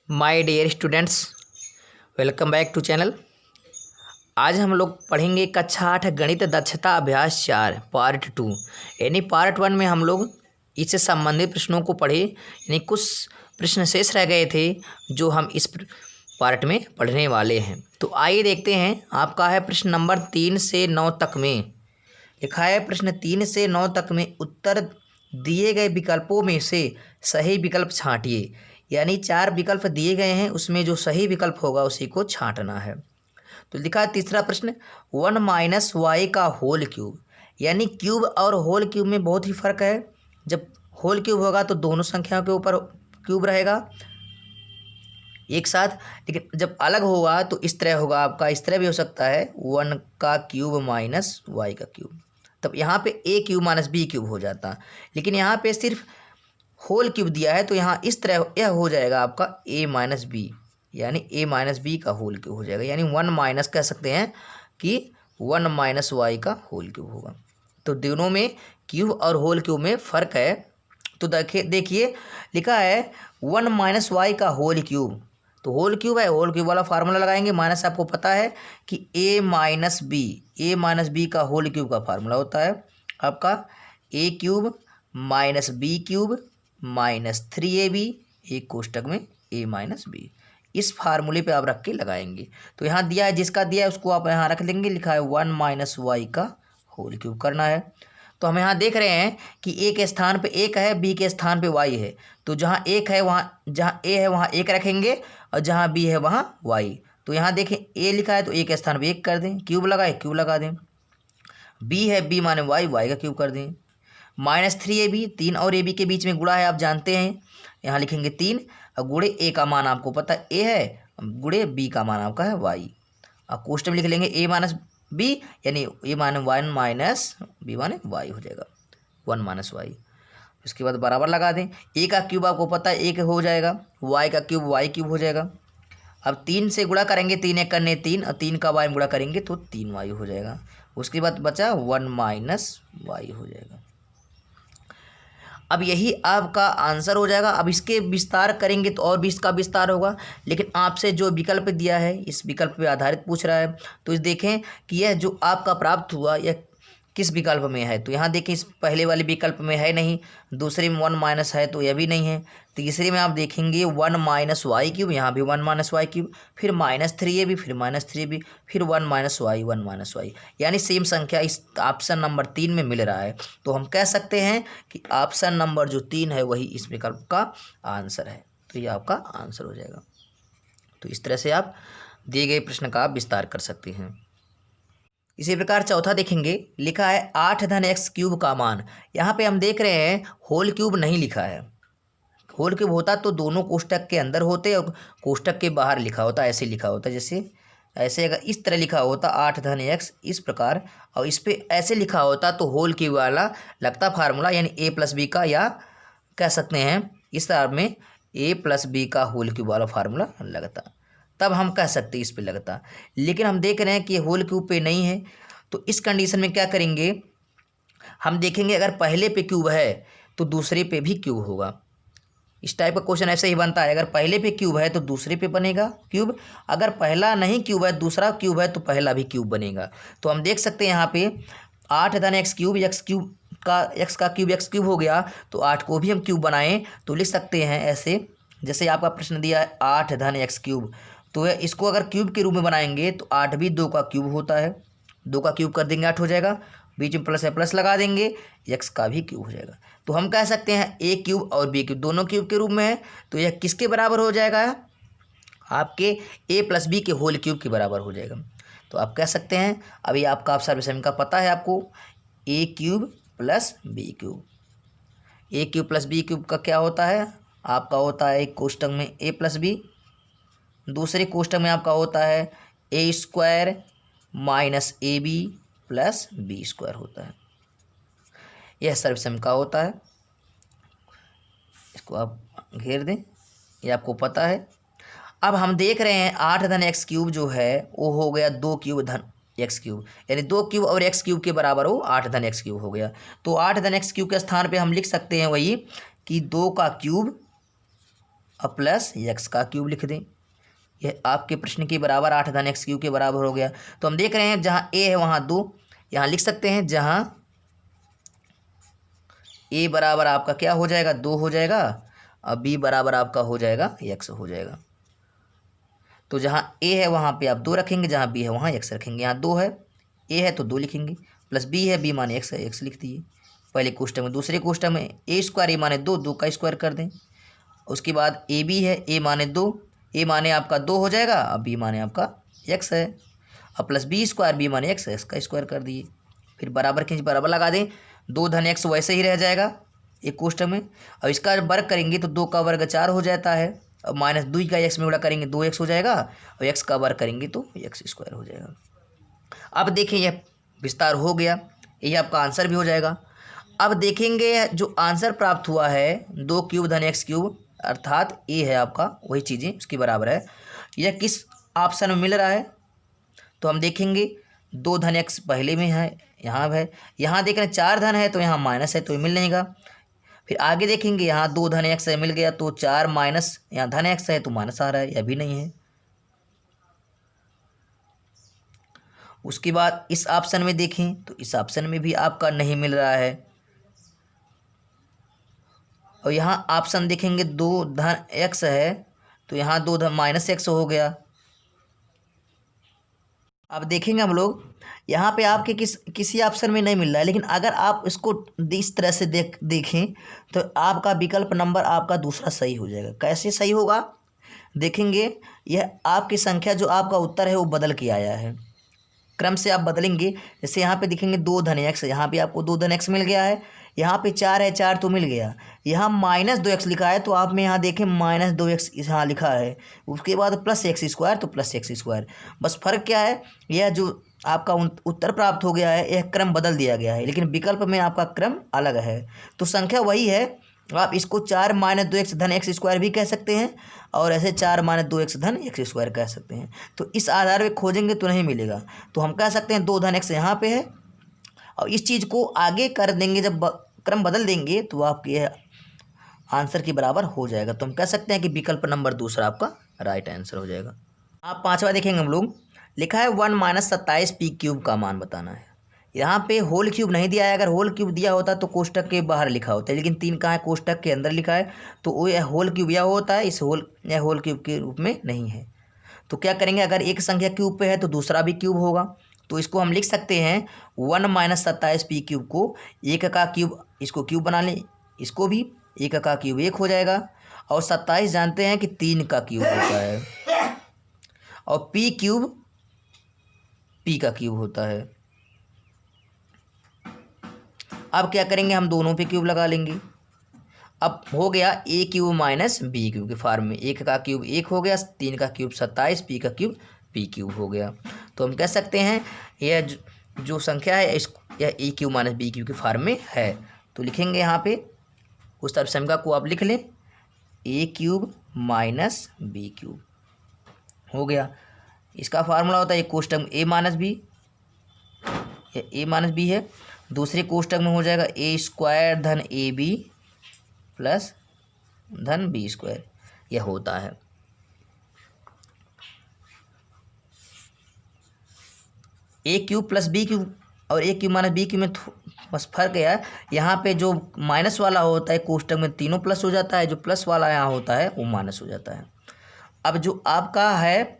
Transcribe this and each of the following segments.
My dear students, welcome back to channel. आज हम लोग पढ़ेंगे कक्षा 8 गणित दक्षता अभ्यास 4 पार्ट 2। यानी पार्ट 1 में हम लोग इससे संबंधित प्रश्नों को पढ़े, यानी कुछ प्रश्न शेष रह गए थे जो हम इस पार्ट में पढ़ने वाले हैं। तो आइए देखते हैं। आपका है प्रश्न नंबर 3 से 9 तक में लिखा है। प्रश्न 3 से 9 तक में उत्तर दिए गए विकल्पों में से सही विकल्प छांटिए। यानी 4 विकल्प दिए गए हैं, उसमें जो सही विकल्प होगा उसी को छांटना है। तो लिखा है तीसरा प्रश्न 1 माइनस वाई का होल क्यूब। यानी क्यूब और होल क्यूब में बहुत ही फर्क है। जब होल क्यूब होगा तो दोनों संख्याओं के ऊपर क्यूब रहेगा एक साथ, लेकिन जब अलग होगा तो इस तरह होगा। आपका इस तरह भी हो सकता है 1 का क्यूब माइनस वाई का क्यूब, तब यहाँ पे ए क्यूब माइनस बी क्यूब हो जाता। लेकिन यहाँ पे सिर्फ होल क्यूब दिया है तो यहाँ इस तरह यह हो जाएगा आपका ए माइनस बी, यानी ए माइनस बी का होल क्यूब हो जाएगा। यानी 1 माइनस कह सकते हैं कि 1 माइनस वाई का होल क्यूब होगा। तो दोनों में क्यूब और होल क्यूब में फ़र्क है। तो देखिए लिखा है 1 माइनस वाई का होल क्यूब, तो होल क्यूब है, होल क्यूब वाला फार्मूला लगाएंगे। माइनस आपको पता है कि ए माइनस बी का होल क्यूब का फार्मूला होता है आपका A cube minus B cube minus 3ab एक कोष्टक में ए माइनस बी। इस फार्मूले पे आप रख के लगाएंगे। तो यहाँ दिया है, जिसका दिया है उसको आप यहाँ रख लेंगे। लिखा है 1 माइनस वाई का होल क्यूब करना है। तो हम यहाँ देख रहे हैं कि ए के स्थान पे एक है, बी के स्थान पे वाई है। तो जहाँ एक है वहाँ, जहाँ ए है वहाँ एक रखेंगे और जहाँ बी है वहाँ वाई। तो यहाँ देखें ए लिखा है तो ए के स्थान पे एक कर दें, क्यूब लगाए क्यूब लगा दें। बी है, बी माने वाई, वाई का क्यूब कर दें। माइनस 3ab 3 और ए बी के बीच में गुणा है, आप जानते हैं। यहाँ लिखेंगे 3 और गुणे ए का मान आपको पता है ए है, गुणे बी का मान आपका है वाई। और कोष्टक में लिख लेंगे ए माइनस बी, यानी ए माने 1 माइनस बी माने वाई हो जाएगा 1 माइनस वाई। उसके बाद बराबर लगा दें। ए का क्यूब आपको पता है एक हो जाएगा, वाई का क्यूब वाई क्यूब हो जाएगा। अब 3 से गुणा करेंगे, 3 एक करने 3 और 3 का वाई गुणा करेंगे तो 3 वाई हो जाएगा। उसके बाद बचा 1 माइनस वाई हो जाएगा। अब यही आपका आंसर हो जाएगा। अब इसके विस्तार करेंगे तो और भी इसका विस्तार होगा, लेकिन आपसे जो विकल्प दिया है इस विकल्प पे आधारित पूछ रहा है। तो इस देखें कि यह जो आपका प्राप्त हुआ यह किस विकल्प में है। तो यहाँ देखें इस पहले वाले विकल्प में है नहीं, दूसरे में 1 माइनस है तो यह भी नहीं है। तीसरे में आप देखेंगे 1 माइनस वाई क्यूब, यहाँ भी 1 माइनस वाई क्यूब, फिर माइनस 3ab, फिर माइनस 3b, फिर 1 माइनस वाई, यानी सेम संख्या इस ऑप्शन नंबर 3 में मिल रहा है। तो हम कह सकते हैं कि ऑप्शन नंबर जो 3 है वही इस विकल्प का आंसर है। तो ये आपका आंसर हो जाएगा। तो इस तरह से आप दिए गए प्रश्न का विस्तार कर सकते हैं। इसी प्रकार चौथा देखेंगे, लिखा है 8 धन एक्स क्यूब का मान। यहाँ पे हम देख रहे हैं होल क्यूब नहीं लिखा है। होल क्यूब होता तो दोनों कोष्टक के अंदर होते और कोष्टक के बाहर लिखा होता, ऐसे लिखा होता। जैसे ऐसे अगर इस तरह लिखा होता 8 धन एक्स इस प्रकार, और इस पर ऐसे लिखा होता तो होल क्यूब वाला लगता फार्मूला, यानी ए प्लस बी का, या कह सकते हैं इस तरह में ए प्लस बी का होल क्यूब वाला फार्मूला लगता, तब हम कह सकते इस पे लगता। लेकिन हम देख रहे हैं कि होल क्यूब पे नहीं है। तो इस कंडीशन में क्या करेंगे, हम देखेंगे अगर पहले पे क्यूब है तो दूसरे पे भी क्यूब होगा। इस टाइप का क्वेश्चन ऐसे ही बनता है। अगर पहले पे क्यूब है तो दूसरे पे बनेगा क्यूब, अगर पहला नहीं क्यूब है दूसरा क्यूब है तो पहला भी क्यूब बनेगा। तो हम देख सकते हैं यहाँ पे 8 धन एक्स क्यूब, एक्स का क्यूब एक्स क्यूब हो गया। तो 8 को भी हम क्यूब बनाएं तो लिख सकते हैं ऐसे, जैसे आपका प्रश्न दिया है 8 धन एक्स क्यूब, तो इसको अगर क्यूब के रूप में बनाएंगे तो 8 भी 2 का क्यूब होता है, 2 का क्यूब कर देंगे 8 हो जाएगा। बीच में प्लस है, प्लस लगा देंगे, एक्स का भी क्यूब हो जाएगा। तो हम कह सकते हैं ए क्यूब और बी क्यूब दोनों क्यूब के रूप में है। तो यह किसके बराबर हो जाएगा, आपके ए प्लस बी के होल क्यूब के बराबर हो जाएगा। तो आप कह सकते हैं, अभी आपका ऑब्जर्वेशन का पता है आपको, ए क्यूब प्लस बी क्यूब। ए क्यूब प्लस बी क्यूब का क्या होता है, आपका होता है एक कोष्टक में ए प्लस बी, दूसरे कोष्टक में आपका होता है A square minus A B plus B square होता है। यह सर्वसम का होता है। इसको आप घेर दें, ये आपको पता है। अब हम देख रहे हैं 8 धन एक्स क्यूब जो है वो हो गया 2 क्यूब धन एक्स क्यूब, यानी 2 क्यूब और एक्स क्यूब के बराबर हो 8 धन एक्स क्यूब हो गया। तो 8 धन एक्स क्यूब के स्थान पे हम लिख सकते हैं वही कि 2 का क्यूब अब प्लस एक्स का क्यूब लिख दें। यह आपके प्रश्न के बराबर 8 धन एक्स क्यूब के बराबर हो गया। तो हम देख रहे हैं जहाँ ए है वहाँ 2, यहाँ लिख सकते हैं जहाँ ए बराबर आपका क्या हो जाएगा 2 हो जाएगा, और बी बराबर आपका हो जाएगा एक्स हो जाएगा। तो जहाँ ए है वहाँ पे आप 2 रखेंगे, जहाँ बी है वहाँ एक्स रखेंगे। यहाँ 2 है, ए है तो 2 लिखेंगे, प्लस बी है, बी माने एक्स है, एक्स लिख दिए पहले कोष्टक में। दूसरे कोष्टक में ए स्क्वायर ए माने 2, 2 का स्क्वायर कर दें। उसके बाद ए बी है, ए माने 2, ए माने आपका 2 हो जाएगा, अब बी माने आपका एक्स है, अब प्लस बी स्क्वायर बी माने एक्स है, एक्स का स्क्वायर कर दिए। फिर बराबर खींच बराबर लगा दें, 2 धन एक्स वैसे ही रह जाएगा एक कोष्टक में। अब इसका वर्ग करेंगे तो 2 का वर्ग 4 हो जाता है, अब माइनस 2 का एक्स में गुणा करेंगे 2x हो जाएगा, और एक्स का वर्ग करेंगे तो एक्स स्क्वायर हो जाएगा। अब देखें यह विस्तार हो गया, यही आपका आंसर भी हो जाएगा। अब देखेंगे जो आंसर प्राप्त हुआ है 2 क्यूब धन एक्स क्यूब, अर्थात ए है आपका वही चीज़ें उसके बराबर है, यह किस ऑप्शन में मिल रहा है। तो हम देखेंगे 2 धन एक्स पहले में है, यहाँ है, यहाँ देख रहे हैं 4 धन है तो यहाँ माइनस है तो ये मिल जाएगा। फिर आगे देखेंगे यहाँ 2 धन एक्स है मिल गया, तो 4 माइनस यहाँ धन एक्स है तो माइनस आ रहा है, यह भी नहीं है। उसके बाद इस ऑप्शन में देखें तो इस ऑप्शन में भी आपका नहीं मिल रहा है। और यहाँ ऑप्शन देखेंगे 2 धन एक्स है तो यहाँ 2 धन माइनस एक्स हो गया। अब देखेंगे हम लोग यहाँ पे आपके किसी ऑप्शन में नहीं मिल रहा है, लेकिन अगर आप इसको इस तरह से देखें तो आपका विकल्प नंबर आपका दूसरा सही हो जाएगा। कैसे सही होगा देखेंगे, यह आपकी संख्या जो आपका उत्तर है वो बदल के आया है, क्रम से आप बदलेंगे। जैसे यहाँ पे देखेंगे 2 धन एक्स, यहाँ पे आपको 2 धन एक्स मिल गया है, यहाँ पे 4 है 4 तो मिल गया, यहाँ माइनस 2x लिखा है तो आप में यहाँ देखें माइनस 2x यहाँ लिखा है, उसके बाद प्लस एक्स स्क्वायर तो प्लस एक्स स्क्वायर। बस फर्क क्या है, यह जो आपका उत्तर प्राप्त हो गया है यह क्रम बदल दिया गया है, लेकिन विकल्प में आपका क्रम अलग है। तो संख्या वही है, आप इसको 4 माइनस 2x धन एक्स स्क्वायर भी कह सकते हैं, और ऐसे 4 माइनस 2x धन एक्स स्क्वायर कह सकते हैं। तो इस आधार पे खोजेंगे तो नहीं मिलेगा, तो हम कह सकते हैं 2 धन एक्स यहाँ पे है, और इस चीज़ को आगे कर देंगे, जब क्रम बदल देंगे तो आपके यह आंसर के बराबर हो जाएगा। तो हम कह सकते हैं कि विकल्प नंबर दूसरा आपका राइट आंसर हो जाएगा। आप 5वां देखेंगे हम लोग, लिखा है 1 माइनस 27 पी क्यूब का मान बताना है। यहाँ पे होल क्यूब नहीं दिया है, अगर होल क्यूब दिया होता तो कोष्टक के बाहर लिखा होता है, लेकिन 3 कहाँ है कोष्टक के अंदर लिखा है, तो वो यह होल क्यूब यह होता है, इस होल क्यूब के रूप में नहीं है। तो क्या करेंगे, अगर एक संख्या क्यूब पे है तो दूसरा भी क्यूब होगा, तो इसको हम लिख सकते हैं 1 माइनस 27 पी क्यूब को 1 का क्यूब, इसको क्यूब बना लें, इसको भी 1 का क्यूब 1 हो जाएगा, और 27 जानते हैं कि 3 का क्यूब होता है, और पी क्यूब पी का क्यूब होता है। अब क्या करेंगे, हम दोनों पे क्यूब लगा लेंगे। अब हो गया ए क्यूब माइनस बी क्यूब के फॉर्म में, 1 का क्यूब 1 हो गया, 3 का क्यूब 27, पी का क्यूब पी क्यूब हो गया। तो हम कह सकते हैं यह जो संख्या है यह ए क्यूब माइनस बी क्यूब के फॉर्म में है। तो लिखेंगे यहाँ पे उस तरफ संख्या को आप लिख लें, ए क्यूब माइनस बी क्यूब हो गया। इसका फार्मूला होता है एक कोष्टक में ए माइनस बी, यह ए माइनस बी है, दूसरे कोष्टक में हो जाएगा ए स्क्वायर धन ए बी प्लस धन बी स्क्वायर, यह होता है। ए क्यूब प्लस बी क्यूब और ए क्यूब माइनस बी क्यूब में बस फर्क है, यहाँ पे जो माइनस वाला होता है कोष्टक में तीनों प्लस हो जाता है, जो प्लस वाला यहाँ होता है वो माइनस हो जाता है। अब जो आपका है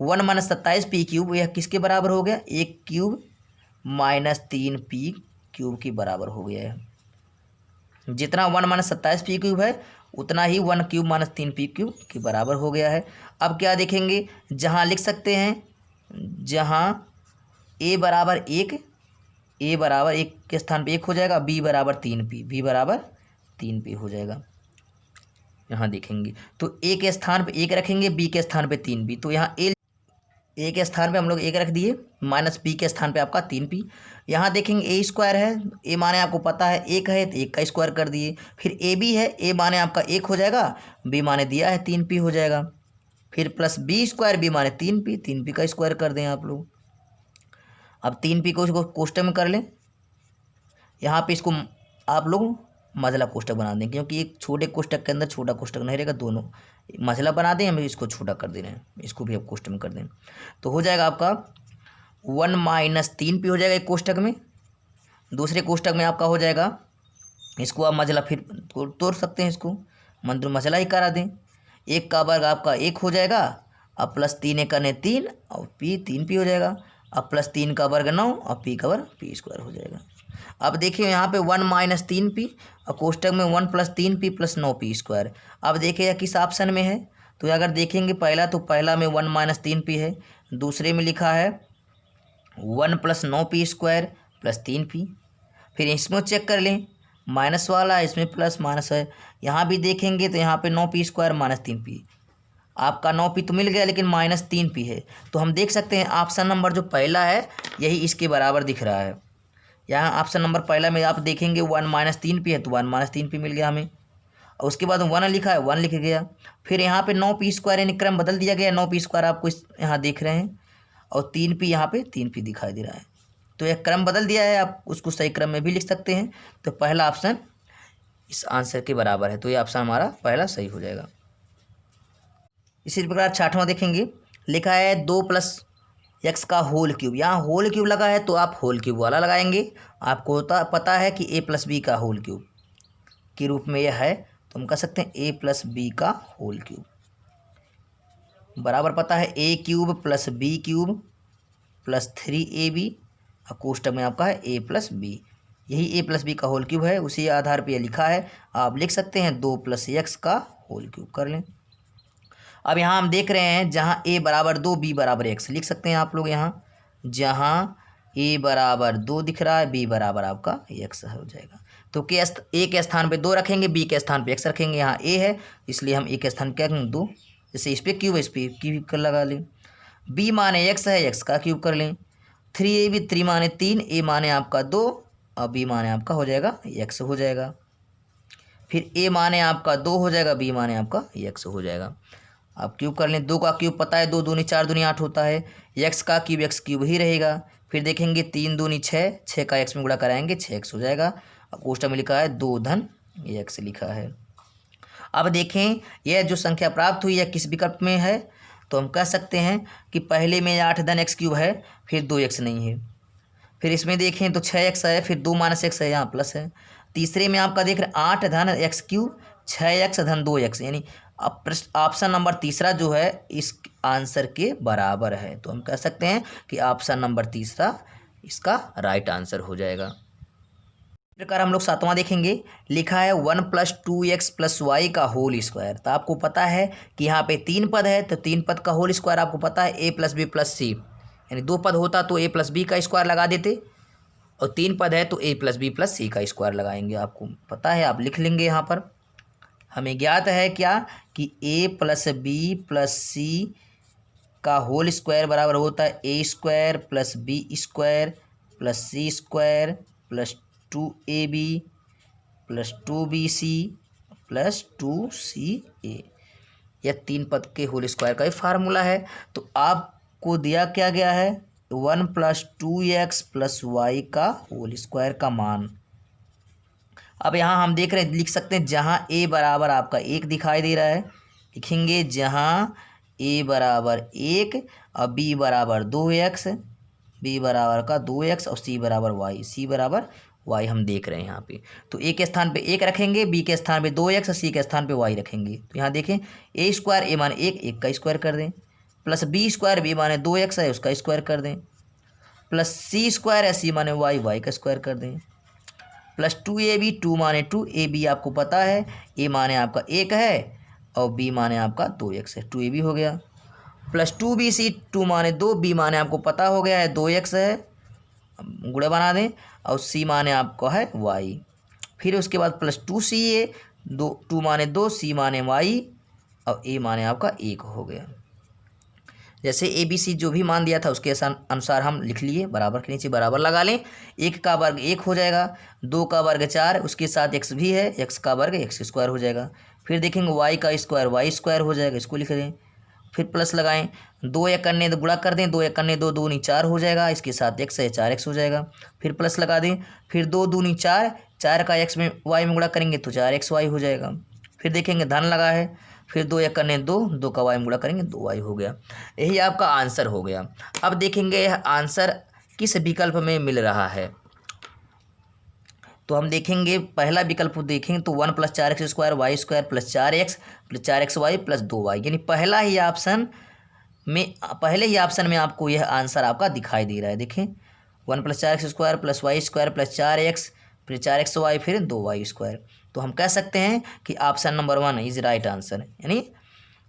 1 माइनस 27 पी क्यूब, यह किसके बराबर हो गया, 1 क्यूब माइनस 3 पी क्यूब के बराबर हो गया है। जितना 1 माइनस 27 पी क्यूब है उतना ही 1 क्यूब माइनस 3 पी क्यूब के बराबर हो गया है। अब क्या देखेंगे, जहाँ लिख सकते हैं, जहाँ ए बराबर 1, ए बराबर 1 के स्थान पे 1 हो जाएगा, बी बराबर 3p, बी बराबर 3p हो जाएगा। यहाँ देखेंगे तो ए के स्थान पे 1 रखेंगे, बी के स्थान पे 3p, तो यहाँ ए के स्थान पे हम लोग 1 रख दिए, माइनस बी के स्थान पे आपका 3p। यहाँ देखेंगे ए स्क्वायर है, ए माने आपको पता है 1 है तो 1 का स्क्वायर कर दिए, फिर ए बी है, ए माने आपका 1 हो जाएगा, बी माने दिया है 3p हो जाएगा, फिर प्लस बी स्क्वायर, बी माने 3p, 3p का स्क्वायर कर दें आप लोग। अब 3p को इसको कोष्टक में कर लें, यहाँ पे इसको आप लोग मझला कोष्टक बना दें, क्योंकि एक छोटे कोष्टक के अंदर छोटा कोष्टक नहीं रहेगा, दोनों मझला बना दें, हम इसको छोटा कर दे रहे हैं, इसको भी अब कोष्टक में कर दें। तो हो जाएगा आपका 1 माइनस 3p हो जाएगा एक कोष्टक में, दूसरे कोष्टक में आपका हो जाएगा, इसको आप मझला फिर तोड़ सकते हैं, इसको मंत्र मझला ही करा दें। एक का वर्ग आपका 1 हो जाएगा, अब प्लस 3 एक ने 3 और p 3p हो जाएगा, अब प्लस 3 का वर्ग 9 और p का वर्ग p स्क्वायर हो जाएगा। अब देखिए यहाँ पे 1 माइनस 3p और कोष्टक में 1 plus 3p plus 9p square. अब देखिए किस ऑप्शन में है, तो अगर देखेंगे पहला, तो पहला में 1 माइनस 3p है, दूसरे में लिखा है 1 plus 9p square plus 3p। फिर इसमें चेक कर लें, माइनस वाला इसमें प्लस माइनस है, यहाँ भी देखेंगे तो यहाँ पे 9p स्क्वायर माइनस 3p, आपका 9p तो मिल गया लेकिन माइनस 3p है। तो हम देख सकते हैं ऑप्शन नंबर जो पहला है यही इसके बराबर दिख रहा है। यहाँ ऑप्शन नंबर पहला में आप देखेंगे 1 माइनस 3p है, तो 1 माइनस 3p मिल गया हमें, और उसके बाद 1 लिखा है 1 लिख गया। फिर यहाँ पे 9p स्क्वायर यानी क्रम बदल दिया गया, 9p स्क्वायर आपको यहाँ देख रहे हैं, और 3p यहाँ पे 3p दिखाई दे रहा है, तो यह क्रम बदल दिया है, आप उसको सही क्रम में भी लिख सकते हैं। तो पहला ऑप्शन इस आंसर के बराबर है, तो ये ऑप्शन हमारा पहला सही हो जाएगा। इसी प्रकार 6वां देखेंगे, लिखा है 2 प्लस एक्स का होल क्यूब, यहाँ होल क्यूब लगा है तो आप होल क्यूब वाला लगाएंगे, आपको पता है कि a प्लस बी का होल क्यूब के रूप में यह है, तो हम कह सकते हैं a प्लस बी का होल क्यूब बराबर पता है a cube plus b cube plus 3ab, और कोष्टक में आपका है a प्लस बी, यही a प्लस बी का होल क्यूब है, उसी आधार पर यह लिखा है। आप लिख सकते हैं 2 प्लस एक्स का होल क्यूब कर लें। अब यहाँ हम देख रहे हैं जहाँ a बराबर 2 b बराबर x लिख सकते हैं आप लोग, यहाँ जहाँ a बराबर 2 दिख रहा है, b बराबर आपका x हो जाएगा, तो a के स्थान पे 2 रखेंगे, b के स्थान पे x रखेंगे, यहाँ a है इसलिए हम a के स्थान क्या करेंगे 2, जैसे इस पर क्यूब है इस पर क्यूब कर लगा लें, b माने x है, x का क्यूब कर लें, 3ab 3 माने 3, a माने आपका 2 और b माने आपका हो जाएगा x हो जाएगा, फिर a माने आपका 2 हो जाएगा, b माने आपका x हो जाएगा। आप क्यूब कर लें, 2 का क्यूब पता है 2 दूनी 4 दूनी 8 होता है, x का क्यूब x क्यूब ही रहेगा। फिर देखेंगे 3 दूनी 6, 6 का x में गुणा कराएंगे 6x हो जाएगा। अब कोष्टक में लिखा है 2 धन x लिखा है। अब देखें यह जो संख्या प्राप्त हुई है किस विकल्प में है, तो हम कह सकते हैं कि पहले में 8 धन x क्यूब है, फिर 2x नहीं है, फिर इसमें देखें तो 6x है, फिर 2 माइनस x है, यहाँ प्लस है। तीसरे में आपका देख रहे 8 धन x क्यूब 6x धन 2x, यानी ऑप्शन नंबर तीसरा जो है इस आंसर के बराबर है, तो हम कह सकते हैं कि ऑप्शन नंबर तीसरा इसका राइट आंसर हो जाएगा। इस प्रकार हम लोग 7वां देखेंगे, लिखा है 1 प्लस 2x प्लस वाई का होल स्क्वायर। तो आपको पता है कि यहाँ पे 3 पद है, तो 3 पद का होल स्क्वायर आपको पता है a प्लस बी प्लस सी, यानी 2 पद होता तो a प्लस बी का स्क्वायर लगा देते, और 3 पद है तो a plus b plus c का स्क्वायर लगाएंगे, आपको पता है, आप लिख लेंगे। यहाँ पर हमें ज्ञात है क्या कि a plus b plus c का होल स्क्वायर बराबर होता है a square plus B square plus c square plus 2ab plus 2bc plus 2ca, यह 3 पद के होल स्क्वायर का ही फार्मूला है। तो आपको दिया क्या गया है 1 प्लस 2x प्लस वाई का होल स्क्वायर का मान। अब यहाँ हम देख रहे हैं, लिख सकते हैं जहाँ a बराबर आपका 1 दिखाई दे रहा है, लिखेंगे जहाँ a बराबर 1 और b बराबर 2x, b बराबर का 2x और c बराबर y, c बराबर y हम देख रहे हैं यहाँ पे। तो a के स्थान पे 1 रखेंगे, b के स्थान पे 2x और c के स्थान पे y रखेंगे। तो यहाँ देखें a स्क्वायर a माने 1 का स्क्वायर कर दें, प्लस b स्क्वायर b माने 2x है उसका स्क्वायर कर दें, प्लस c स्क्वायर है c माने y का स्क्वायर कर दें, प्लस 2ab 2 माने 2, ab आपको पता है a माने आपका 1 है और b माने आपका 2x है, 2ab हो गया, प्लस 2bc 2 माने 2, b माने आपको पता हो गया है 2x है, गुणा बना दें, और c माने आपका है y। फिर उसके बाद प्लस 2ca 2 माने 2, c माने y और a माने आपका 1 हो गया। जैसे ए बी सी जो भी मान दिया था उसके अनुसार हम लिख लिए, बराबर के नीचे बराबर लगा लें। 1 का वर्ग 1 हो जाएगा, 2 का वर्ग 4, उसके साथ x भी है, x का वर्ग x स्क्वायर हो जाएगा। फिर देखेंगे y का स्क्वायर y स्क्वायर हो जाएगा, इसको लिख दें, फिर प्लस लगाएं, 2 एक करने गुणा कर दें, 2 एक करने 2 दूनी 4 हो जाएगा, इसके साथ x है 4x हो जाएगा, फिर प्लस लगा दें, फिर 2 दूनी 4 4 का x में y में गुणा करेंगे तो 4xy हो जाएगा। फिर देखेंगे धन लगा है, फिर 2 एक करने 2, 2 का y में गुणा करेंगे 2y हो गया। यही आपका आंसर हो गया। अब देखेंगे यह आंसर किस विकल्प में मिल रहा है। तो हम देखेंगे पहला विकल्प देखेंगे तो 1 + 4x² y² + 4x + 4xy + 2y, यानी पहले ही ऑप्शन में आपको यह आंसर आपका दिखाई दे रहा है। देखें 1 + 4x² + y² + 4x फिर 4xy फिर 2y²। तो हम कह सकते हैं कि option number 1 is right answer, यानी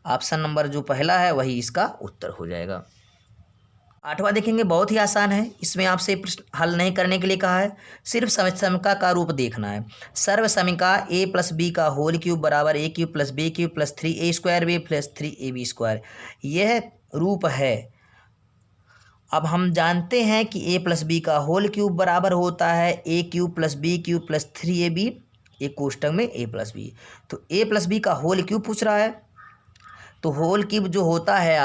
ऑप्शन नंबर जो पहला है वही इसका उत्तर हो जाएगा। 8वां देखेंगे, बहुत ही आसान है। इसमें आपसे प्रश्न हल नहीं करने के लिए कहा है, सिर्फ समीकरण का रूप देखना है। सर्व समीका a + b का होल क्यूब बराबर a³ + b³ + 3a² + 3ab², यह रूप है। अब हम जानते हैं कि a + b का होल क्यूब बराबर होता है a³ + b³ + 3ab, एक कोष्टक में a + b। तो a + b का होल क्यूब पूछ रहा है, तो होल क्यूब जो होता है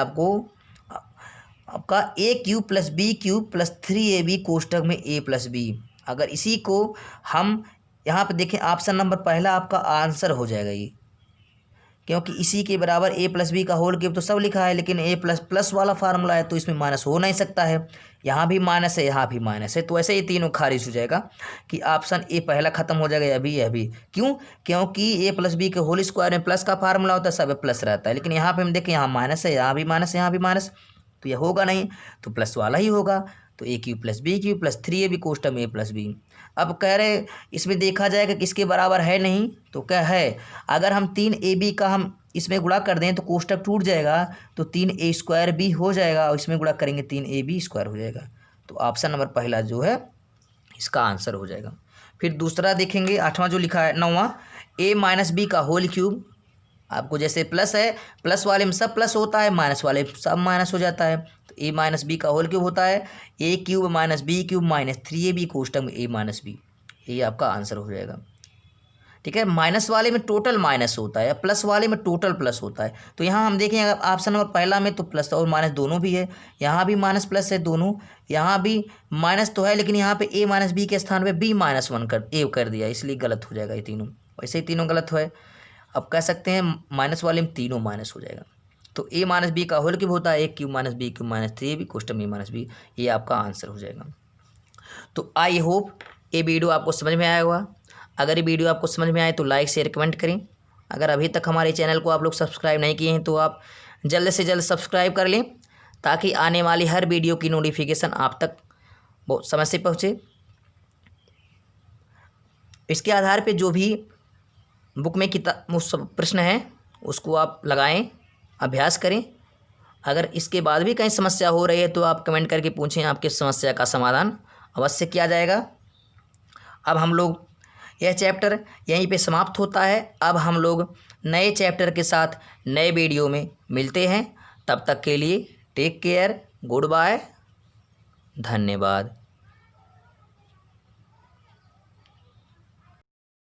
आपका a³ + b³ + 3ab कोष्टक में a + b। अगर इसी को हम यहाँ पे देखें, ऑप्शन नंबर पहला आपका आंसर हो जाएगा ये, क्योंकि इसी के बराबर a + b का होल क्यूब तो सब लिखा है, लेकिन a ++ वाला फार्मूला है तो इसमें माइनस हो नहीं सकता है। यहाँ भी माइनस है, यहाँ भी माइनस है, तो ऐसे ही तीनों खारिज हो जाएगा कि ऑप्शन ए पहला खत्म हो जाएगा। यह भी क्यों? क्योंकि a + b के होल स्क्वायर में प्लस का फार्मूला होता है, सब प्लस रहता है, लेकिन यहाँ पे हम देखें यहाँ माइनस है, यहाँ भी माइनस, यहाँ भी माइनस, तो यह होगा नहीं, तो प्लस वाला ही होगा। तो a³ + b³ + 3ab कोष्टक में a + b। अब कह रहे इसमें देखा जाएगा कि इसके बराबर है नहीं, तो क्या है, अगर हम 3ab का हम इसमें गुणा कर दें तो कोष्टक टूट जाएगा, तो 3a² हो जाएगा, और इसमें गुणा करेंगे 3ab² हो जाएगा। तो ऑप्शन नंबर पहला जो है इसका आंसर हो जाएगा। फिर दूसरा देखेंगे, 8वां जो लिखा है 9वां, a - b का होल क्यूब। आपको जैसे प्लस है, प्लस वाले में सब प्लस होता है, माइनस वाले सब माइनस हो जाता है। तो a - b का होल क्यूब होता है a³ - b³ - 3ab कोष्टक में a - b, ये आपका आंसर हो जाएगा। ठीक है, माइनस वाले में टोटल माइनस होता है, प्लस वाले में टोटल प्लस होता है। तो यहाँ हम देखें अगर ऑप्शन नंबर पहला में तो प्लस और माइनस दोनों भी है, यहाँ भी माइनस प्लस है दोनों, यहाँ भी माइनस तो है, लेकिन यहाँ पे a - b के स्थान पे b - कर दिया, इसलिए गलत हो जाएगा ये तीनों, वैसे ही तीनों गलत है। अब कह सकते हैं माइनस वाले में तीनों माइनस हो जाएगा। तो a - b का होल क्यूब होता है a³ - b³ - 3ab कोष्टक में a - b, ये आपका आंसर हो जाएगा। तो आई होप ये वीडियो आपको समझ में आया होगा। अगर ये वीडियो आपको समझ में आए तो लाइक शेयर कमेंट करें। अगर अभी तक हमारे चैनल को आप लोग सब्सक्राइब नहीं किए हैं तो आप जल्द से जल्द सब्सक्राइब कर लें, ताकि आने वाली हर वीडियो की नोटिफिकेशन आप तक बहुत समय से पहुँचे। इसके आधार पे जो भी बुक में प्रश्न हैं उसको आप लगाएं, अभ्यास करें। अगर इसके बाद भी कहीं समस्या हो रही है तो आप कमेंट करके पूछें, आपकी समस्या का समाधान अवश्य किया जाएगा। अब हम लोग यह चैप्टर यहीं पे समाप्त होता है। अब हम लोग नए चैप्टर के साथ नए वीडियो में मिलते हैं। तब तक के लिए टेक केयर, गुड बाय, धन्यवाद।